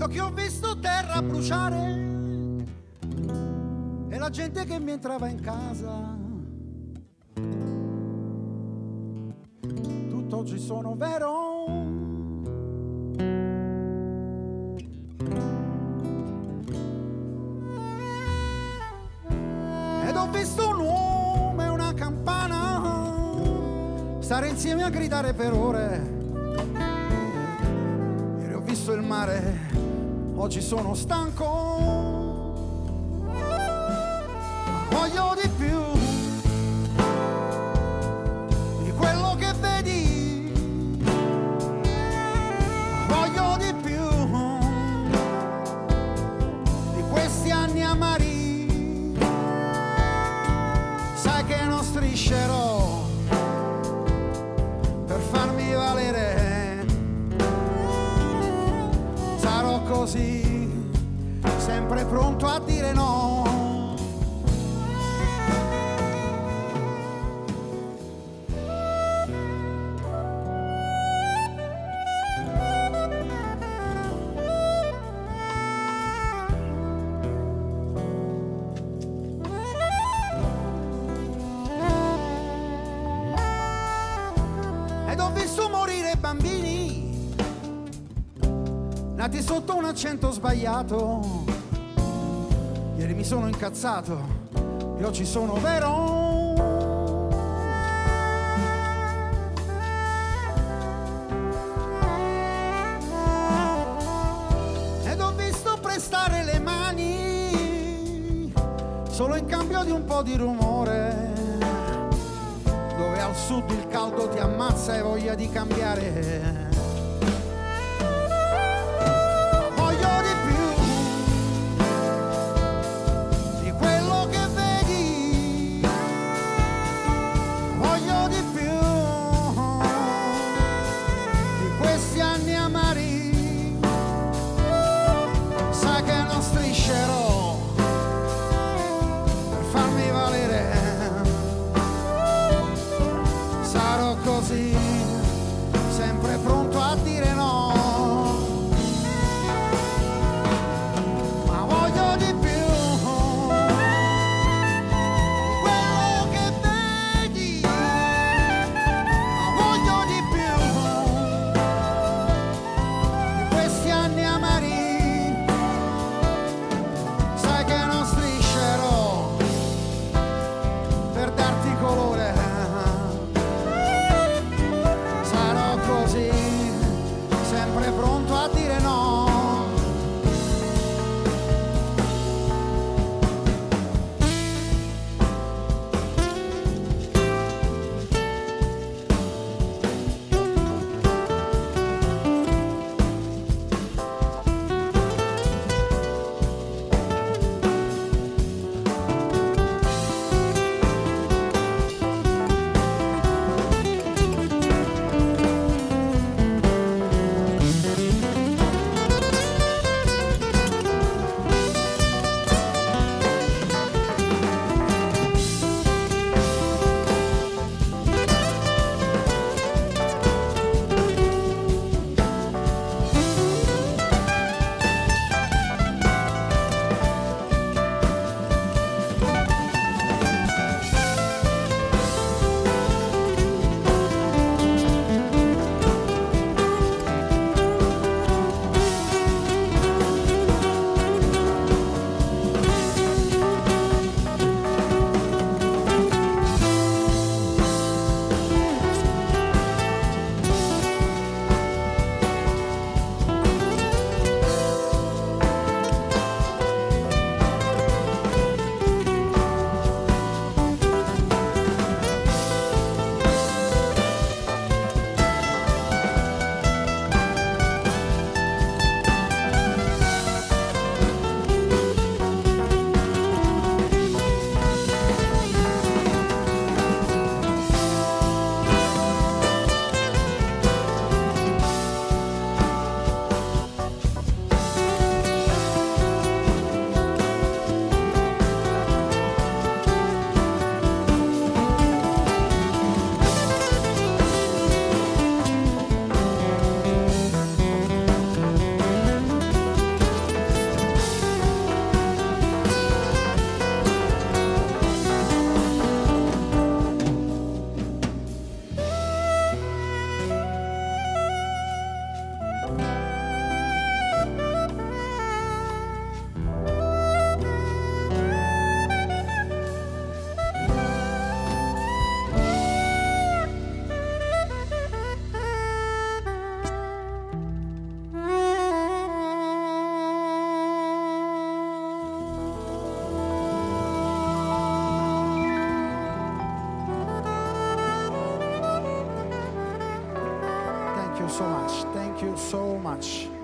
Io che ho visto terra bruciare e la gente che mi entrava in casa. Tutt'oggi sono vero. Ed ho visto un uomo e una campana stare insieme a gridare per ore. Ieri ho visto il mare, oggi sono stanco, voglio di più di quello che vedi, voglio di più di questi anni amari. Sai che non striscerò per farmi valere, sarò così, sempre pronto a dire no. Ed ho visto morire bambini nati sotto un accento sbagliato. Ieri mi sono incazzato e oggi sono vero. Ed ho visto prestare le mani solo in cambio di un po' di rumore, dove al sud il caldo ti ammazza e voglia di cambiare. Voglio di più di quello che vedi, voglio di più di questi anni amari. Sai che non striscerò per farmi valere, sarò così, sempre pronto so much, thank you so much.